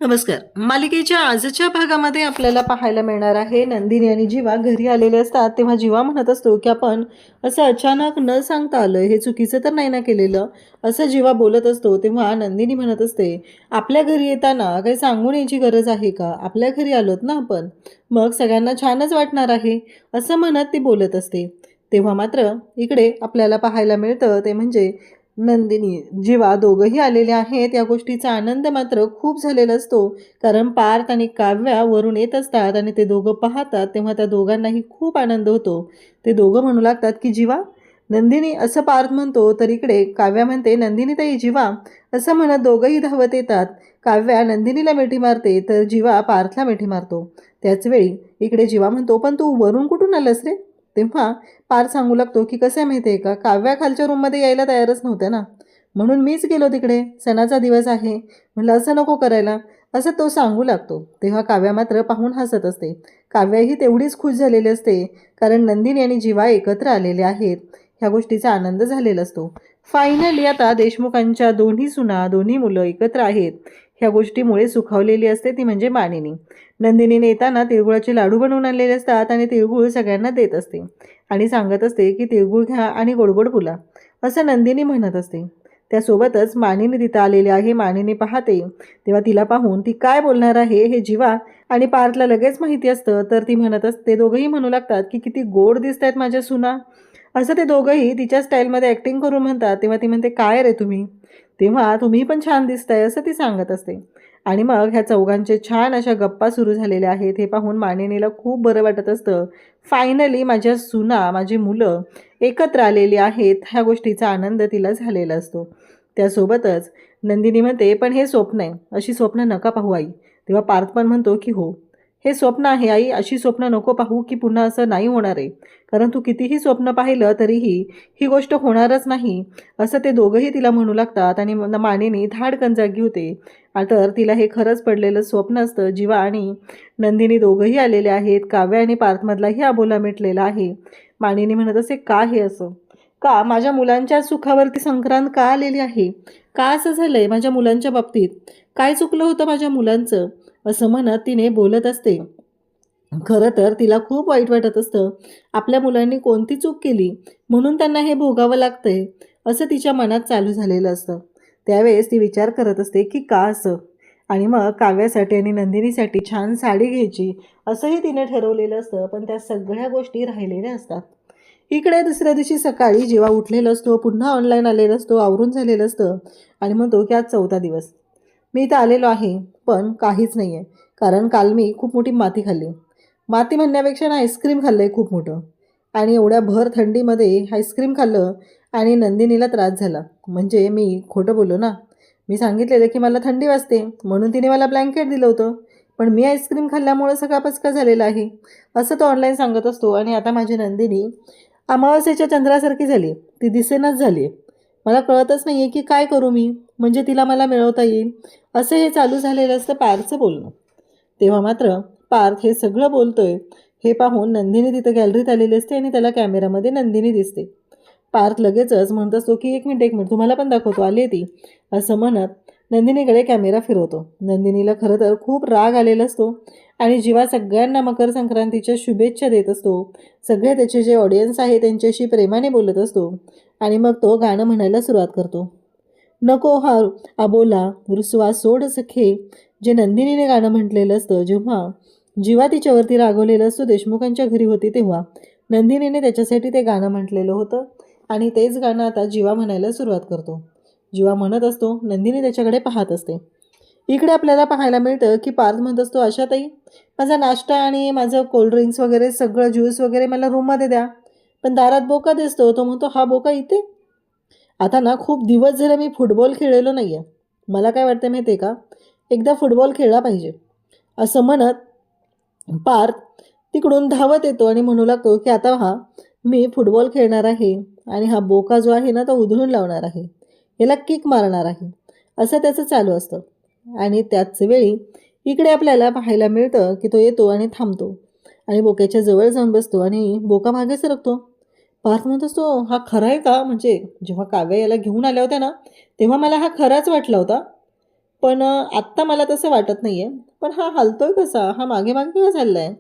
नमस्कार. मालिकेच्या आजच्या भागामध्ये आपल्याला पाहायला मिळणार आहे नंदिनी आणि जीवा घरी आलेले असतात तेव्हा जीवा म्हणत असतो की आपण असं अचानक न सांगता आलं, हे चुकीचं तर नाही ना केलेलं, असं जीवा बोलत असतो. तेव्हा नंदिनी म्हणत असते, आपल्या घरी येताना काही सांगून यायची गरज आहे का? आपल्या घरी आलोत ना आपण, मग सगळ्यांना छानच वाटणार आहे, असं म्हणत ती बोलत असते. तेव्हा मात्र इकडे आपल्याला पाहायला मिळतं ते म्हणजे नंदिनी, जीवा दोघंही आलेले आहेत. या गोष्टीचा आनंद मात्र खूप झालेला असतो, कारण पार्थ आणि काव्या वरून येत असतात आणि ते दोघं पाहतात तेव्हा त्या दोघांनाही खूप आनंद होतो. ते दोघं म्हणू लागतात की जीवा, नंदिनी, असं पार्थ म्हणतो तर इकडे काव्या म्हणते नंदिनी ताई जीवा, असं म्हणत दोघंही धावत येतात. काव्या नंदिनीला मिठी मारते तर जीवा पार्थला मिठी मारतो. त्याचवेळी इकडे जीवा म्हणतो, पण तू वरून कुठून आलास रे? तेव्हा पार्थ सांगू लागतो की कसं आहे माहिती आहे का, काव्या खालच्या रूममध्ये यायला तयारच नव्हत्या ना, म्हणून मीच गेलो तिकडे, सणाचा दिवस आहे म्हटलं, असं नको करायला, असं तो सांगू लागतो. तेव्हा काव्या मात्र पाहून हसत असते. काव्याही तेवढीच खुश झालेली असते, कारण नंदिनी आणि जीवा एकत्र आलेले आहेत, ह्या गोष्टीचा आनंद झालेला असतो. फायनली आता देशमुखांच्या दोन्ही सुना, दोन्ही मुलं एकत्र आहेत, ह्या गोष्टीमुळे सुखावलेली असते ती म्हणजे मानिनी. नंदिनीने येताना तिळगुळाचे लाडू बनवून आणलेले असतात आणि तिळगुळ सगळ्यांना देत असते आणि सांगत असते की तिळगुळ घ्या आणि गोडगोड बोला, असं नंदिनी म्हणत असते. त्यासोबतच मानिनी तिथं आलेली आहे. मानिनी पाहते तेव्हा तिला पाहून ती काय बोलणार आहे हे जीवा आणि पार्थला लगेच माहिती असतं, तर ती म्हणत असते, दोघंही म्हणू लागतात की किती गोड दिसत आहेत माझ्या सुना, असं ते दोघंही तिच्या स्टाईलमध्ये ॲक्टिंग करून म्हणतात. तेव्हा ती म्हणते, काय रे तुम्ही, तेव्हा तुम्ही पण छान दिसताय, असं ती सांगत असते. आणि मग ह्या चौघांचे छान अशा गप्पा सुरू झालेल्या आहेत. हे पाहून मानिनीला खूप बरं वाटत असतं. फायनली माझ्या सुना, माझी मुलं एकत्र आलेली आहेत, ह्या गोष्टीचा आनंद तिला झालेला असतो. त्यासोबतच नंदिनी म्हणते, पण हे स्वप्न आहे, अशी स्वप्न नका पाहू आई. तेव्हा पार्थ पण म्हणतो की हो, हे स्वप्न आहे आई, अशी स्वप्न नको पाहू की पुन्हा असं नाही होणार आहे, कारण तू कितीही स्वप्न पाहिलं तरीही ही गोष्ट होणारच नाही, असं ते दोघंही तिला म्हणू लागतात. आणि मानिनी धाडकन जागी होते, तर तिला हे खरंच पडलेलं स्वप्न असतं. जीवा आणि नंदिनी दोघंही आलेले आहेत. काव्या आणि पार्थमधलाही अबोला मिटलेला आहे. मानिनी म्हणत असे, का हे असं, का माझ्या मुलांच्या सुखावरती संक्रांत का आलेली आहे, का असं झालंय माझ्या मुलांच्या बाबतीत, काय चुकलं होतं माझ्या मुलांचं, असं म्हणत तिने बोलत असते. खरं तर तिला खूप वाईट वाटत असतं, आपल्या मुलांनी कोणती चूक केली म्हणून त्यांना हे भोगावं लागतंय, असं तिच्या मनात चालू झालेलं असतं. त्यावेळेस ती विचार करत असते की का असं, आणि मग काव्यासाठी आणि नंदिनीसाठी छान साडी घ्यायची असंही तिने ठरवलेलं असतं, पण त्या सगळ्या गोष्टी राहिलेल्या असतात. इकडे दुसऱ्या दिवशी सकाळी जेव्हा उठलेला असतो, पुन्हा ऑनलाईन आलेला असतो, आवरून झालेलं असतं आणि म्हणतो की आज 4था दिवस मी इथं आलेलो आहे, पण काहीच नाही आहे, कारण काल मी खूप मोठी माती खाल्ली. माती म्हणण्यापेक्षा ना आईस्क्रीम खाल्लं आहे खूप मोठं, आणि एवढ्या भर थंडीमध्ये आईस्क्रीम खाल्लं आणि नंदिनीला त्रास झाला. म्हणजे मी खोटं बोललो ना, मी सांगितलेलं की मला थंडी वाजते म्हणून तिने मला ब्लँकेट दिलं होतं, पण मी आईस्क्रीम खाल्ल्यामुळे सगळा पचका झालेला आहे, असं तो ऑनलाईन सांगत असतो. आणि आता माझी नंदिनी अमावस्येच्या चंद्रासारखी झाली, ती दिसेनाच झाली आहे, मला कळतच नाही आहे की काय करू मी, म्हणजे तिला मला मिळवता येईल, असं हे चालू झालेलं असतं पार्थचं बोलणं. तेव्हा मात्र पार्थ हे सगळं बोलतोय हे पाहून नंदिनी तिथं गॅलरीत आलेली असते आणि त्याला कॅमेरामध्ये नंदिनी दिसते. पार्थ लगेचच म्हणत असतो की एक मिनिट तुम्हाला पण दाखवतो, आली ती, असं म्हणत नंदिनीकडे कॅमेरा फिरवतो. नंदिनीला खरं तर खूप राग आलेला असतो आणि जीवा सगळ्यांना मकर संक्रांतीच्या शुभेच्छा देत असतो. सगळे त्याचे जे ऑडियन्स आहे त्यांच्याशी प्रेमाने बोलत असतो आणि मग तो गाणं म्हणायला सुरुवात करतो. नको हा अबोला रुसवा सोड सखे, जे नंदिनीने गाणं म्हटलेलं असतं. जेव्हा जीवा तिच्यावरती रागवलेलं असतो, देशमुखांच्या घरी होती तेव्हा नंदिनीने त्याच्यासाठी ते गाणं म्हटलेलं होतं आणि तेच गाणं आता जीवा म्हणायला सुरुवात करतो. जीवा म्हणत असतो, नंदिनी त्याच्याकडे पाहत असते. इकडे आपल्याला पाहायला मिळतं की पार्थ म्हणत असतो, आशाताई, माझा नाश्ता आणि माझं कोल्ड्रिंक्स वगैरे सगळं ज्यूस वगैरे मला रूममध्ये द्या, पण दारात बोका दिसतो. तो म्हणतो, हा बोका इथे, आता ना खूप दिवस झाले मी फुटबॉल खेळलेलो नाही आहे, मला काय वाटतं माहिती आहे का, एकदा फुटबॉल खेळला पाहिजे, असं म्हणत पार्थ तिकडून धावत येतो आणि म्हणू लागतो की आता हा मी फुटबॉल खेळणार आहे आणि हा बोका जो आहे ना तो उधळून लावणार आहे, याला किक मारणार आहे, असं त्याचं चालू असतं. आणि त्याच वेळी इकडे आपल्याला पाहायला मिळतं की तो येतो आणि थांबतो आणि बोक्याच्या जवळ जाऊन बसतो आणि बोका मागे सरकतो. पार्थ म्हणत असतो, हा खरा आहे का, म्हणजे जेव्हा काव्या याला घेऊन आल्या होत्या ना तेव्हा मला हा खराच वाटला होता, पण आत्ता मला तसं वाटत नाही आहे. पण हा हलतोय कसा? हा मागे मागे का चालला आहे?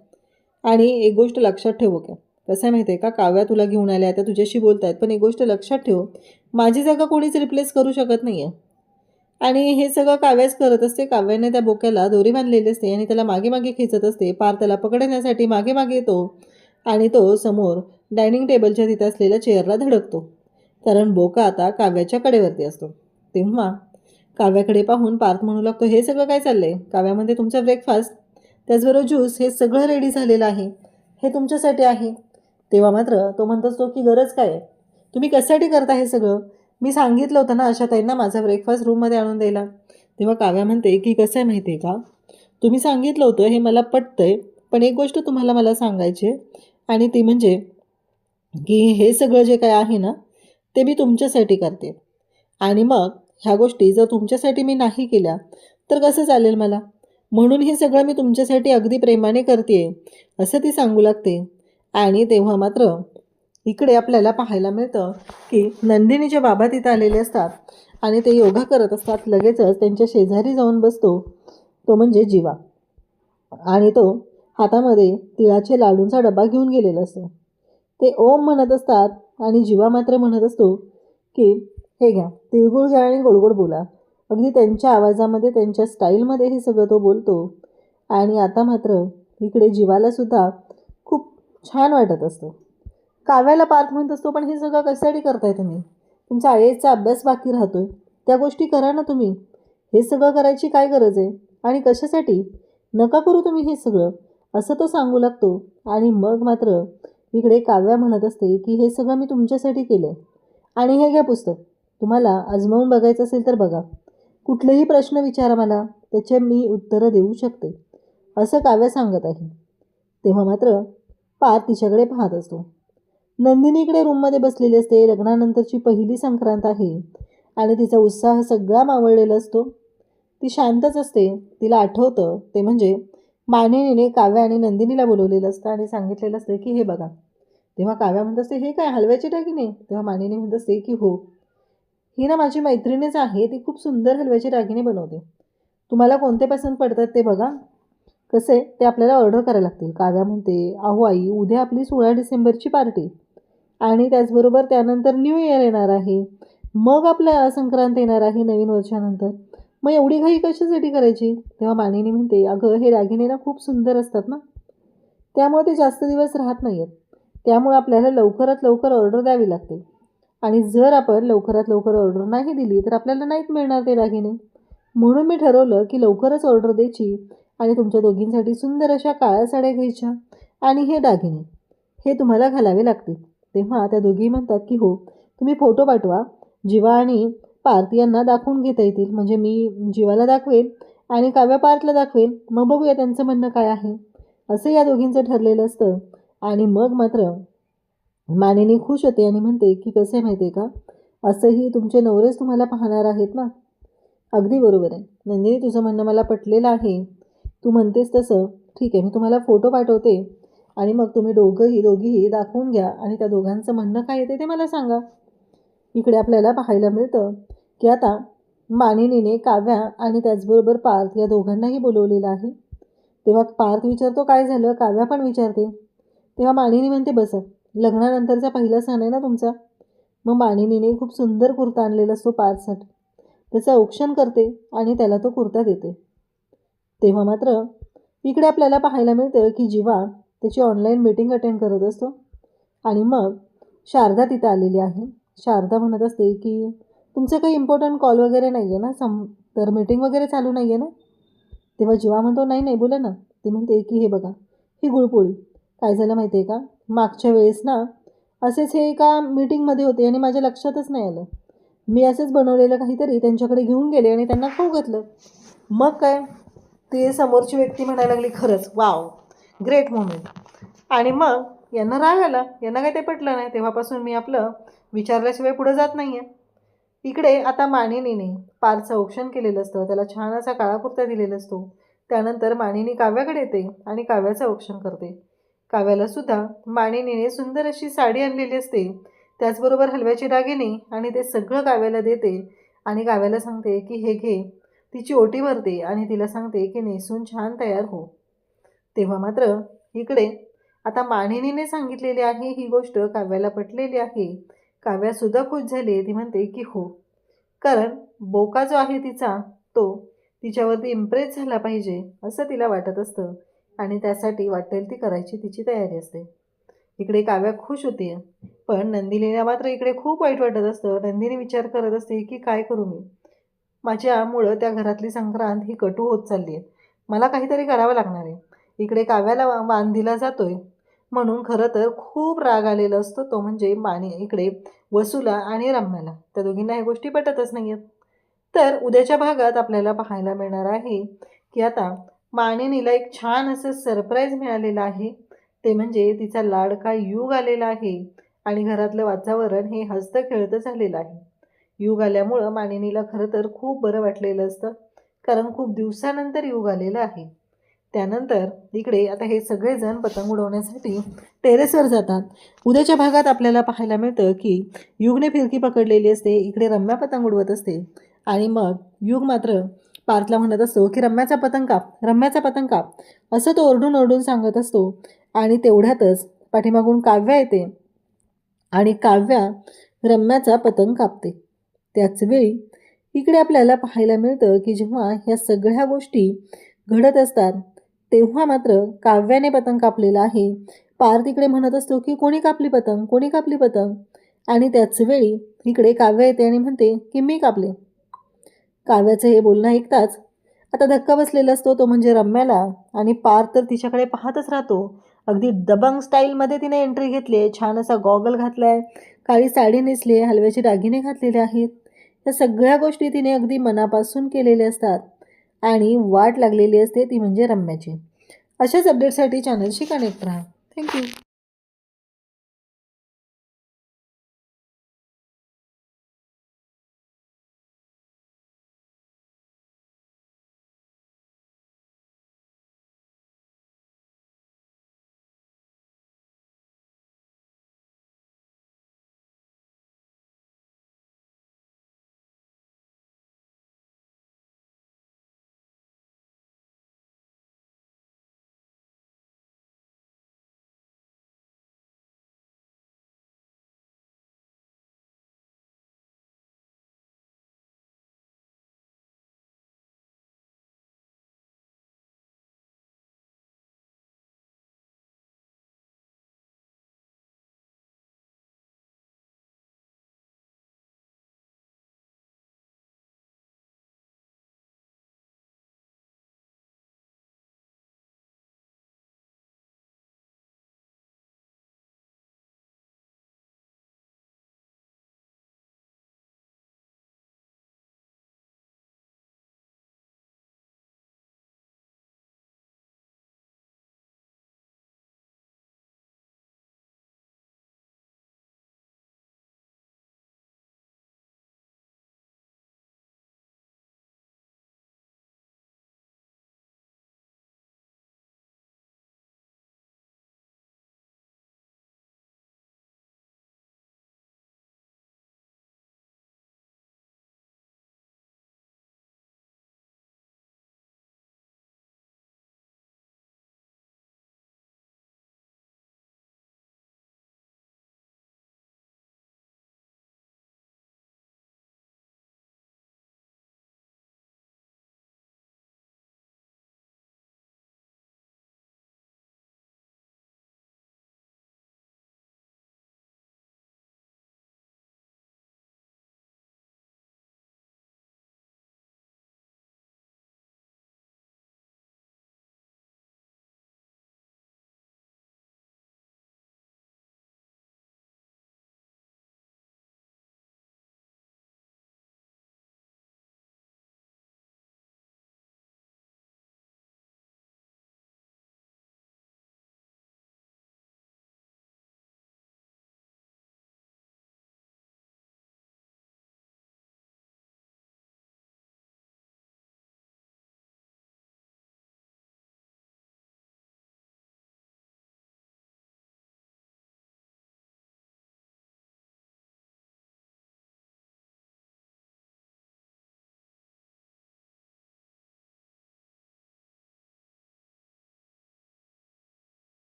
आणि एक गोष्ट लक्षात ठेव बघ, कसं आहे माहिती आहे का, काव्या तुला घेऊन आल्या, त्या तुझ्याशी बोलत आहेत, पण एक गोष्ट लक्षात ठेव, माझी जागा कोणीच रिप्लेस करू शकत नाही आहे. आणि हे सगळं काव्याच करत असते. काव्याने त्या बोक्याला दोरी बांधलेली असते आणि त्याला मागे मागे खेचत असते. पार त्याला पकडण्यासाठी मागे मागे येतो आणि तो समोर डायनिंग टेबलच्या तिथे असलेल्या चेअरला धडकतो, कारण बोका आता काव्याच्या कडेवरती असतो. तेव्हा काव्याकडे पाहून पार्थ म्हणू लागतो, हे सगळं काय चाललंय? काव्यामध्ये तुमचा ब्रेकफास्ट, त्याचबरोबर ज्यूस, हे सगळं रेडी झालेलं आहे, हे तुमच्यासाठी आहे. तेव्हा मात्र तो म्हणत असतो की गरज काय आहे? तुम्ही कशासाठी करता हे सगळं? मी सांगितलं होतं ना आशाताईंना माझा ब्रेकफास्ट रूममध्ये आणून द्यायला. तेव्हा काव्या म्हणते की कसं आहे माहिती आहे का, तुम्ही सांगितलं होतं हे मला पटतंय, पण एक गोष्ट तुम्हाला मला सांगायची आहे, आणि ती म्हणजे की हे सगळं जे काय आहे ना, ते मी तुमच्यासाठी करते. आणि मग ह्या गोष्टी जर तुमच्यासाठी मी नाही केल्या तर कसं चालेल मला? म्हणून हे सगळं मी तुमच्यासाठी अगदी प्रेमाने करते, असं ती सांगू लागते. आणि तेव्हा मात्र इकडे आपल्याला पाहायला मिळतं की नंदिनीचे बाबा तिथे आलेले असतात आणि ते योगा करत असतात. लगेचच त्यांच्या शेजारी जाऊन बसतो तो म्हणजे जीवा, आणि तो हातामध्ये तिळाचे लाडूंचा डबा घेऊन गेलेला असतो. ते ओम म्हणत असतात आणि जीवा मात्र म्हणत असतो की हे घ्या, तिळगुळ घ्या आणि गोडगोड बोला. अगदी त्यांच्या आवाजामध्ये, त्यांच्या स्टाईलमध्ये हे सगळं तो बोलतो. आणि आता मात्र इकडे जीवाला सुद्धा खूप छान वाटत असतं. काव्याला पार्थ म्हणत असतो, पण हे सगळं कशासाठी करताय तुम्ही? तुमचा IASचा अभ्यास बाकी राहतोय, त्या गोष्टी करा ना तुम्ही. हे सगळं करायची काय गरज आहे? आणि कशासाठी? नका करू तुम्ही हे सगळं, असं तो सांगू लागतो. आणि मग मात्र इकडे काव्या म्हणत असते की हे सगळं मी तुमच्यासाठी केलं आहे, आणि हे घ्या पुस्तक, तुम्हाला आजमावून बघायचं असेल तर बघा. कुठलेही प्रश्न विचारा मला, त्याचे मी उत्तरं देऊ शकते, असं काव्य सांगत आहे. तेव्हा मात्र पार्थ तिच्याकडे पाहत असतो. नंदिनी इकडे रूममध्ये बसलेली असते. लग्नानंतरची पहिली संक्रांत आहे आणि तिचा उत्साह सगळा मावळलेला असतो. ती शांतच असते. तिला आठवतं ते म्हणजे मानिनीने काव्या आणि नंदिनीला बोलवलेलं असतं आणि सांगितलेलं असतं की हे बघा. तेव्हा काव्या म्हणत असते, हे काय हलव्याची दागिने? तेव्हा मानिनी म्हणत असते की हो, ही ना माझी मैत्रिणीच आहे, ती खूप सुंदर हलव्याची दागिने बनवते. तुम्हाला कोणते पसंत पडतात ते बघा. कसे ते आपल्याला ऑर्डर करायला लागतील. काव्या म्हणते, अहो आई, उद्या आपली 16 डिसेंबरची पार्टी, आणि त्याचबरोबर त्यानंतर न्यू इयर येणार आहे, मग आपल्या संक्रांत येणार आहे नवीन वर्षानंतर. मग एवढी घाई कशासाठी करायची? तेव्हा मानिनी म्हणते, अगं हे दागिने ना खूप सुंदर असतात ना, त्यामुळे ते जास्त दिवस राहत नाही आहेत. त्यामुळे आपल्याला लवकरात लवकर ऑर्डर द्यावी लागते, आणि जर आपण लवकरात लवकर ऑर्डर नाही दिली तर आपल्याला नाहीत मिळणार ते दागिने. म्हणून मी ठरवलं की लवकरच ऑर्डर द्यायची आणि तुमच्या दोघींसाठी सुंदर अशा काळ्या साड्या घ्यायच्या, आणि हे दागिने हे तुम्हाला घालावे लागतील. तेव्हा त्या दोघी म्हणतात की हो, तुम्ही फोटो पाठवा, जीवा आणि पार्थ यांना दाखवून घेता येतील. म्हणजे मी जीवाला दाखवेल आणि काव्या पार्थला दाखवेल, मग बघूया त्यांचं म्हणणं काय आहे, असं या दोघींचं ठरलेलं असतं. आणि मग मात्र मानिनी खुश होते आणि म्हणते की कसं आहे माहिती आहे का, असंही तुमचे नवरेच तुम्हाला पाहणार आहेत ना. अगदी बरोबर आहे नंदिनी, तुझं म्हणणं मला पटलेलं आहे. तू म्हणतेस तसं ठीक आहे, मी तुम्हाला फोटो पाठवते आणि मग तुम्ही दोघीही दाखवून घ्या आणि त्या दोघांचं म्हणणं काय येते ते मला सांगा. इकडे आपल्याला पाहायला मिळतं की आता मानिनीने काव्या आणि त्याचबरोबर पार्थ या दोघांनाही बोलवलेलं आहे. तेव्हा पार्थ विचारतो काय झालं, काव्या पण विचारते. तेव्हा मानिनी म्हणते, बसं, लग्नानंतरचा पहिला सण आहे ना तुमचा. मग मानिनीने खूप सुंदर कुर्ता आणलेला असतो पार्थसाठी, त्याचं औक्षण करते आणि त्याला तो कुर्ता देते. तेव्हा मात्र इकडे आपल्याला पाहायला मिळतं की जीवा त्याची ऑनलाईन मीटिंग अटेंड करत असतो, आणि मग शारदा तिथं आलेली आहे. शारदा म्हणत असते की तुमचं काही इम्पॉर्टंट कॉल वगैरे नाही आहे ना, तर मीटिंग वगैरे चालू नाही आहे ना. तेव्हा जीवा म्हणतो, नाही नाही, बोला ना. ती म्हणते की हे बघा, ही गुळपोळी, काय झालं माहिती आहे का, मागच्या वेळेस ना असेच हे एका मीटिंगमध्ये होते आणि माझ्या लक्षातच नाही आलं, मी असंच बनवलेलं काहीतरी त्यांच्याकडे घेऊन गेले आणि त्यांना खाऊ घातलं. मग काय, ते समोरची व्यक्ती म्हणायला लागली, खरंच वाव, ग्रेट मोमेंट. आणि मग यांना राग आला, यांना काही ते पटलं नाही. तेव्हापासून मी आपलं विचारल्याशिवाय पुढे जात नाही आहे. इकडे आता मानिनीने पार्थचं औक्षण केलेलं असतं, त्याला छान असा काळा कुर्ता दिलेला असतो. त्यानंतर मानिनी काव्याकडे येते आणि काव्याचं औक्षण करते. काव्याला सुद्धा मानिनीने सुंदर अशी साडी आणलेली असते, त्याचबरोबर हलव्याची दागिने, आणि ते सगळं काव्याला देते आणि काव्याला सांगते की हे घे, तिची ओटी भरते आणि तिला सांगते की नेसून छान तयार हो. तेव्हा मात्र इकडे आता मानिनीने सांगितलेली आहे ही गोष्ट काव्याला पटलेली आहे. काव्यासुद्धा खुश झाली. ती म्हणते की हो, कारण बोका जो आहे तिचा तो तिच्यावरती इम्प्रेस झाला पाहिजे असं तिला वाटत असतं आणि त्यासाठी वाटेल ती करायची तिची तयारी असते. इकडे काव्या खुश होते, पण नंदिनीला मात्र इकडे खूप वाईट वाटत असतं. नंदिनी विचार करत असते की काय करू मी, माझ्यामुळं त्या घरातली संक्रांत ही कटू होत चालली आहे. मला काहीतरी करावं लागणार आहे. इकडे काव्याला मान दिला जातोय म्हणून खरं तर खूप राग आलेला असतो तो म्हणजे इकडे वसूला आणि रम्याला. त्या दोघींना ह्या गोष्टी पटतच नाही आहेत. तर उद्याच्या भागात आपल्याला पाहायला मिळणार आहे की आता मानिनीला एक छान असं सरप्राईज मिळालेलं आहे. ते म्हणजे तिचा लाडका युग आलेला आहे आणि घरातलं वातावरण हे हसतं-खेळतं झालेलं आहे. युग आल्यामुळं मानिनीला खरं तर खूप बरं वाटलेलं असतं, कारण खूप दिवसानंतर युग आलेलं आहे. त्यानंतर इकडे आता हे सगळेजण पतंग उडवण्यासाठी टेरेसवर जातात. उद्याच्या भागात आपल्याला पाहायला मिळतं की युगने फिरकी पकडलेली असते. इकडे रम्या पतंग उडवत असते आणि मग युग मात्र पार्थला म्हणत असतो की रम्याचा पतंग काप, रम्याचा पतंग काप, असं तो ओरडून ओरडून सांगत असतो. आणि तेवढ्यातच पाठीमागून काव्या येते आणि काव्या रम्याचा पतंग कापते. त्याचवेळी इकडे आपल्याला पाहायला मिळतं की जेव्हा ह्या सगळ्या गोष्टी घडत असतात तेव्हा मात्र काव्याने पतंग कापलेला आहे. पार्थ इकडे म्हणत असतो की कोणी कापली पतंग, कोणी कापली पतंग, आणि त्याचवेळी इकडे काव्या येते आणि म्हणते की मी कापले. काव्याचं हे बोलणं ऐकताच आता धक्का बसलेला असतो तो म्हणजे रम्याला, आणि पार्थ तर तिच्याकडे पाहतच राहतो. अगदी दबंग स्टाईलमध्ये तिने एंट्री घेतली आहे. छान असा गॉगल घातला आहे, काळी साडी नेसली आहे, हलव्याचे दागिने घातलेले आहेत. या सगळ्या गोष्टी तिने अगदी मनापासून केलेल्या असतात आणि वाट लागलेली असते ती म्हणजे रम्याची. अशाच अपडेटसाठी चॅनलशी कनेक्ट राहा. थँक्यू.